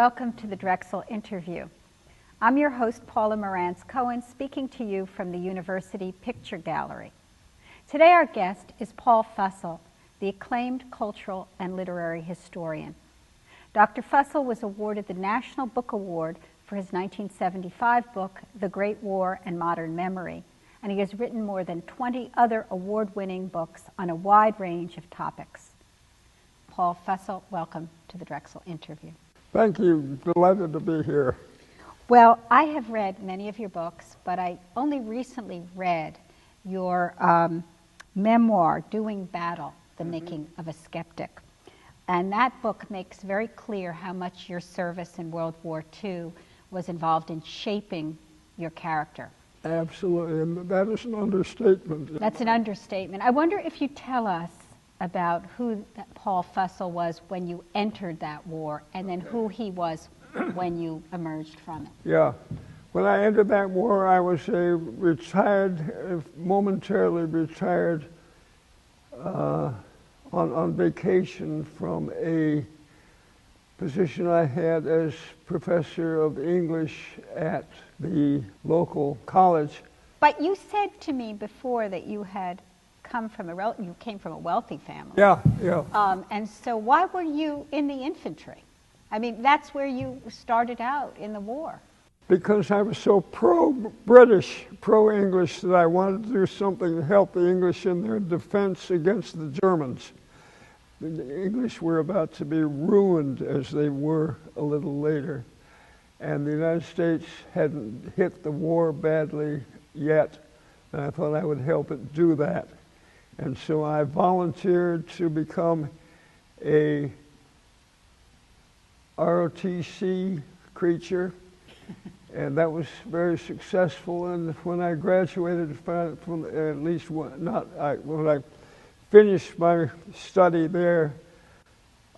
welcome to the Drexel interview. I'm your host, Paula Morantz-Cohen, speaking to you from the University Picture Gallery. Today our guest is Paul Fussell, the acclaimed cultural and literary historian. Dr. Fussell was awarded the National Book Award for his 1975 book, The Great War and Modern Memory, and he has written more than 20 other award-winning books on a wide range of topics. Paul Fussell, welcome to the Drexel interview. Thank you. Delighted to be here. Well, I have read many of your books, but I only recently read your memoir, Doing Battle, The Making of a Skeptic. And that book makes very clear how much your service in World War II was involved in shaping your character. Absolutely, and that is an understatement. That's an understatement. I wonder if you tell us about who Paul Fussell was when you entered that war, and then who he was when you emerged from it. Yeah. When I entered that war, I was a retired, momentarily retired, on vacation from a position I had as professor of English at the local college. But you said to me before that you had come from you came from a wealthy family. Yeah. And so why were you in the infantry? I mean, that's where you started out in the war. Because I was so pro-British, pro-English, that I wanted to do something to help the English in their defense against the Germans. The English were about to be ruined, as they were a little later. And the United States hadn't hit the war badly yet, and I thought I would help it do that. And so I volunteered to become a ROTC creature, and that was very successful. And when I graduated from at least when I finished my study there,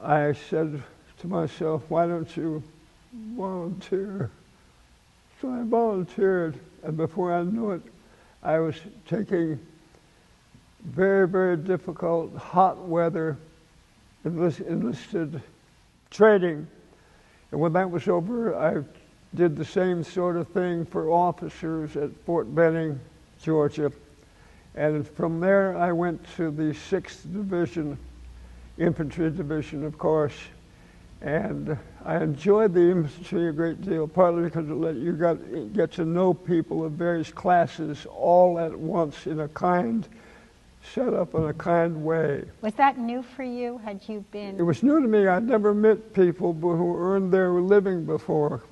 I said to myself, why don't you volunteer? So I volunteered, and before I knew it, I was taking very, very difficult, hot weather, enlisted training. And when that was over, I did the same sort of thing for officers at Fort Benning, Georgia. And from there, I went to the 6th Division, Infantry Division, of course. And I enjoyed the infantry a great deal, partly because you get to know people of various classes all at once in a kind, set up in a kind way. Was that new for you? Had you been? It was new to me. I'd never met people who earned their living before,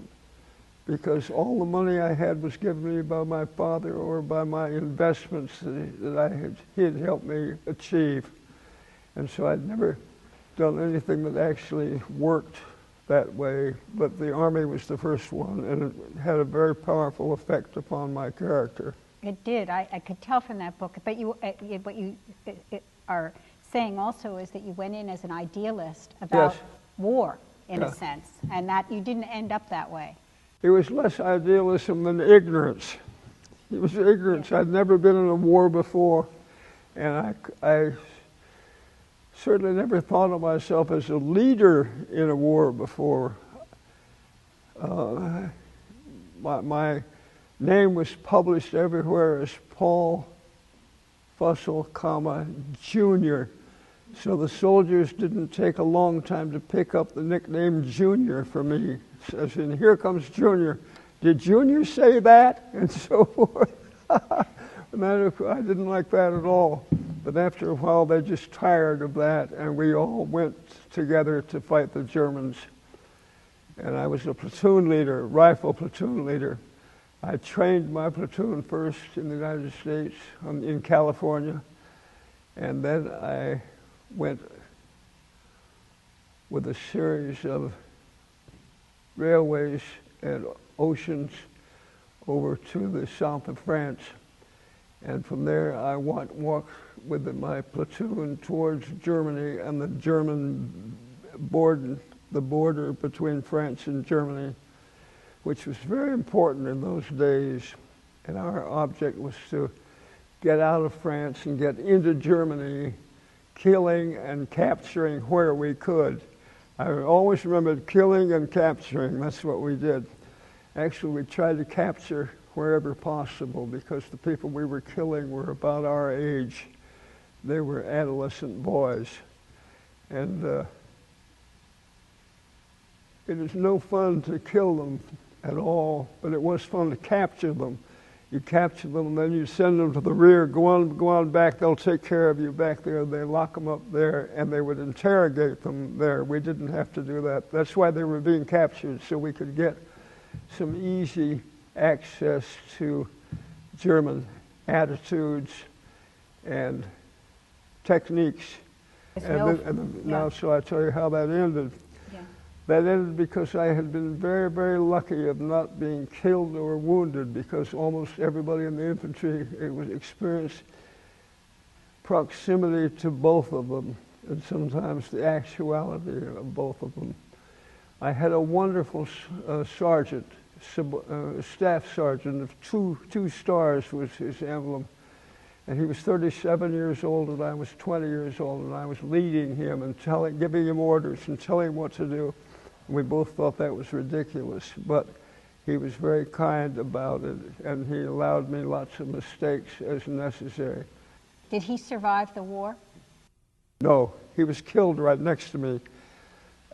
because all the money I had was given me by my father or by my investments that he had helped me achieve. And so I'd never done anything that actually worked that way, but the Army was the first one, and it had a very powerful effect upon my character. It did. I could tell from that book. But what you are saying also is that you went in as an idealist about war, in a sense, and that you didn't end up that way. It was less idealism than ignorance. It was ignorance. I'd never been in a war before, and I certainly never thought of myself as a leader in a war before. My name was published everywhere as Paul Fussell, Jr. So the soldiers didn't take a long time to pick up the nickname Junior for me. As in, here comes Junior. Did Junior say that? And so forth. And I didn't like that at all. But after a while, they just tired of that, and we all went together to fight the Germans. And I was a platoon leader, rifle platoon leader. I trained my platoon first in the United States, in California, and then I went with a series of railways and oceans over to the south of France. And from there, I walked with my platoon towards Germany and the German border, the border between France and Germany, which was very important in those days. And our object was to get out of France and get into Germany, killing and capturing where we could. I always remembered killing and capturing. That's what we did. Actually, we tried to capture wherever possible because the people we were killing were about our age. They were adolescent boys. And it is no fun to kill them at all, but it was fun to capture them. You capture them, and then you send them to the rear. Go on back. They'll take care of you back there. They lock them up there, and they would interrogate them there. We didn't have to do that. That's why they were being captured, so we could get some easy access to German attitudes and techniques. Now, so I tell you how that ended. Yeah. That ended because I had been very, very lucky of not being killed or wounded, because almost everybody in the infantry experienced proximity to both of them, and sometimes the actuality of both of them. I had a wonderful sergeant, staff sergeant of two stars was his emblem. And he was 37 years old, and I was 20 years old, and I was leading him and giving him orders and telling him what to do. And we both thought that was ridiculous, but he was very kind about it, and he allowed me lots of mistakes as necessary. Did he survive the war? No, he was killed right next to me.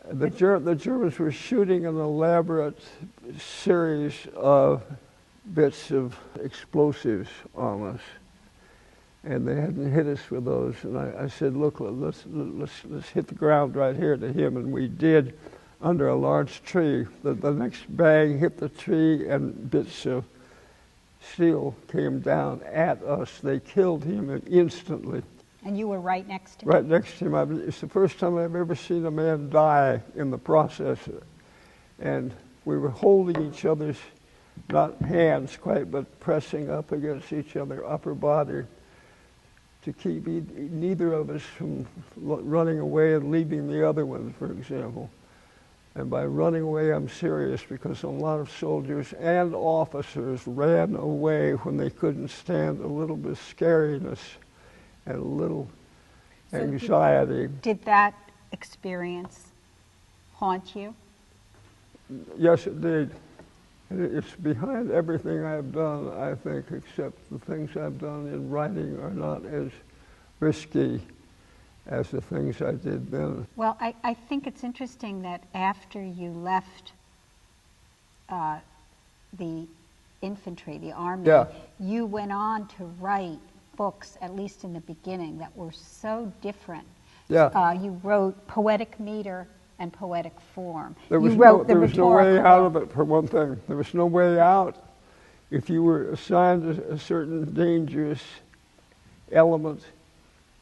The Germans were shooting an elaborate series of bits of explosives on us, and they hadn't hit us with those. And I said, "Look, let's hit the ground right here," to him, and we did, under a large tree. The next bang hit the tree, and bits of steel came down at us. They killed him instantly. And you were right next to him? Right next to him. It's the first time I've ever seen a man die in the process. And we were holding each other's, not hands quite, but pressing up against each other's upper body to keep neither of us from running away and leaving the other one, for example. And by running away, I'm serious, because a lot of soldiers and officers ran away when they couldn't stand a little bit of scariness and a little anxiety. Did that experience haunt you? Yes, it did. And it's behind everything I've done, I think, except the things I've done in writing are not as risky as the things I did then. Well, I think it's interesting that after you left the infantry, the army, yeah. you went on to write books, at least in the beginning, that were so different. Yeah. You wrote Poetic Meter and Poetic Form. There was no way out of it, for one thing. There was no way out. If you were assigned a certain dangerous element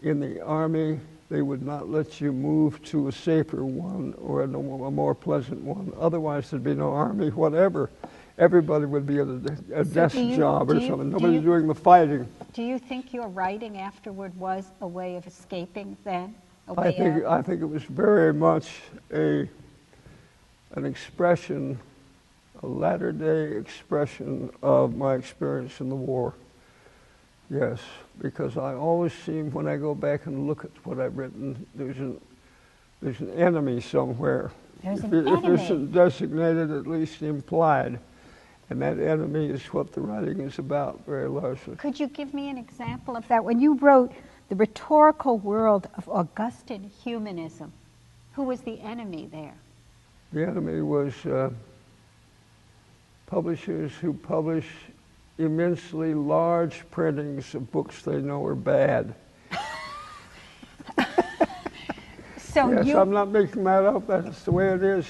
in the army, they would not let you move to a safer one or a more pleasant one. Otherwise, there'd be no army, whatever. Everybody would be at a desk job or something. Nobody's doing the fighting. Do you think your writing afterward was a way of escaping then? I think it was very much an expression, a latter-day expression of my experience in the war. Yes, because I always seem, when I go back and look at what I've written, there's an enemy somewhere. There's an enemy. If it isn't designated, at least implied. And that enemy is what the writing is about, very largely. Could you give me an example of that? When you wrote The Rhetorical World of Augustan Humanism, who was the enemy there? The enemy was publishers who publish immensely large printings of books they know are bad. So yes, I'm not making that up. That's the way it is.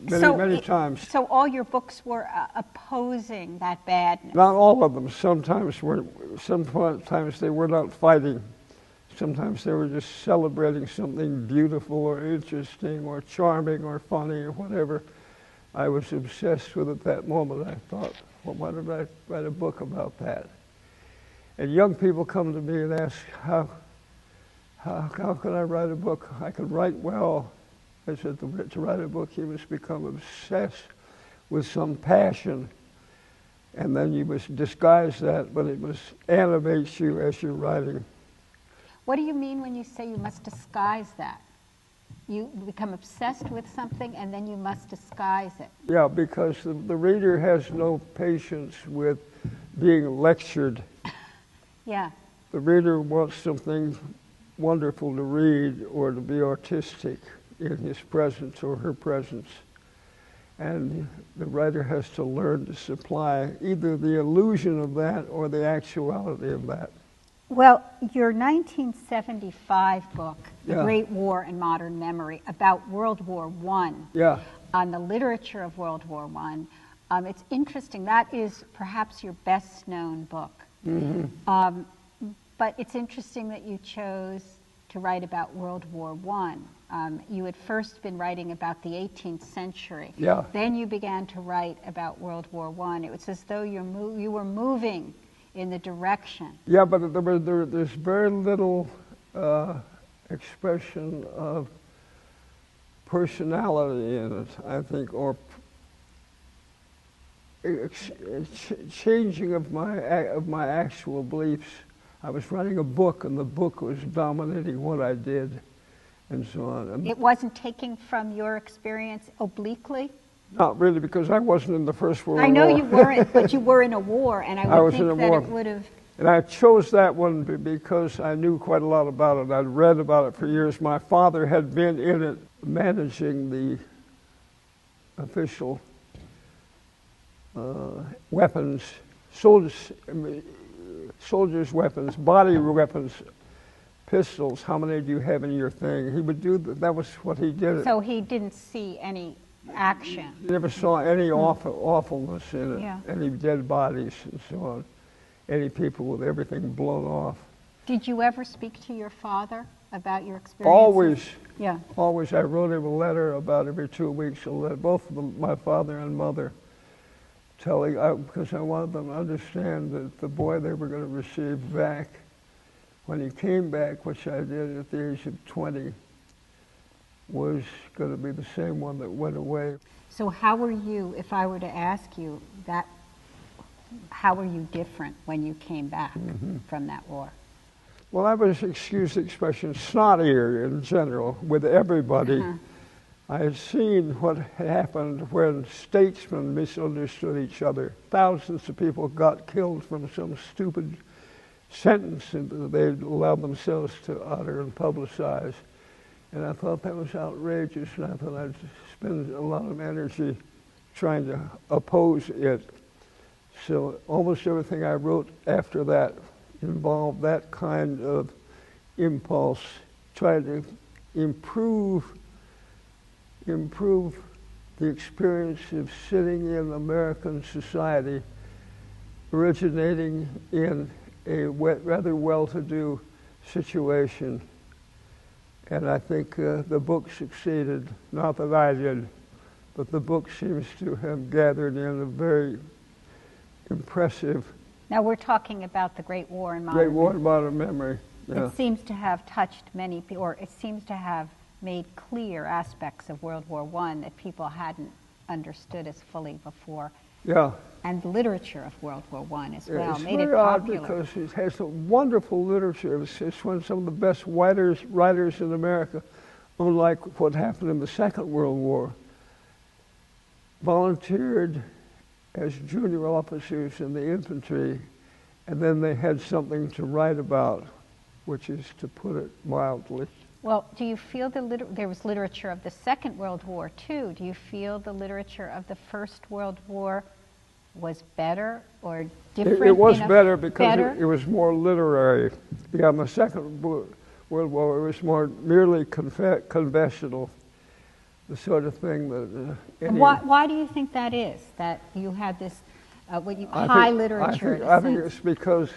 Many times. So all your books were opposing that badness? Not all of them. Sometimes they were not fighting. Sometimes they were just celebrating something beautiful or interesting or charming or funny or whatever. I was obsessed with at that moment. I thought, well, why did I write a book about that? And young people come to me and ask, how can I write a book? I can write well. I said, to write a book, you must become obsessed with some passion. And then you must disguise that, but it must animate you as you're writing. What do you mean when you say you must disguise that? You become obsessed with something and then you must disguise it. Yeah, because the reader has no patience with being lectured. Yeah. The reader wants something wonderful to read or to be artistic in his presence or her presence. And the writer has to learn to supply either the illusion of that or the actuality of that. Well, your 1975 book, The Yeah. Great War and Modern Memory, about World War I, Yeah, on the literature of World War I, it's interesting. That is perhaps your best known book. mm-hmm. But it's interesting that you chose to write about World War I. You had first been writing about the 18th century. Yeah. Then you began to write about World War I. It was as though you were moving in the direction. Yeah, but there's very little expression of personality in it, I think, or changing of my actual beliefs. I was writing a book, and the book was dominating what I did, and so on. And It wasn't taking from your experience obliquely? not really, because I wasn't in the First World War. I know you weren't, but you were in a war, and I would think that it would have... And I chose that one because I knew quite a lot about it. I'd read about it for years. My father had been in it, managing the official weapons, soldiers' weapons, body weapons, pistols. How many do you have in your thing? He would do that. That was what he did. So he didn't see any action. He never saw any awfulness in it, Yeah. any dead bodies and so on, any people with everything blown off. Did you ever speak to your father about your experiences? Always. Yeah. Always. I wrote him a letter about every 2 weeks, both of them, my father and mother, because I wanted them to understand that the boy they were going to receive back, when he came back, which I did at the age of 20, was going to be the same one that went away. So how were you, if I were to ask you that, how were you different when you came back from that war? Well, I was, excuse the expression, snottier in general with everybody. I had seen what happened when statesmen misunderstood each other. Thousands of people got killed from some stupid sentence that they allowed themselves to utter and publicize. And I thought that was outrageous, and I thought I'd spend a lot of energy trying to oppose it. So almost everything I wrote after that involved that kind of impulse, trying to improve the experience of sitting in American society, originating in a rather well-to-do situation. And I think the book succeeded. Not that I did, but the book seems to have gathered in a very impressive... Now we're talking about the Great War and Modern Great War and Modern Memory. Yeah. It seems to have touched many people, or it seems to have made clear aspects of World War I that people hadn't understood as fully before. Yeah. And the literature of World War I as well It's made it very odd popular. because it has a wonderful literature. It's one of some of the best writers in America, unlike what happened in the Second World War. Volunteered as junior officers in the infantry, and then they had something to write about, which is, to put it mildly. Well, do you feel there was literature of the Second World War too? Do you feel the literature of the First World War was better or different? It was better because it was more literary. Yeah, in the Second World War, it was more merely conventional, the sort of thing that... Why do you think that is, that you had this high literature? I think it's because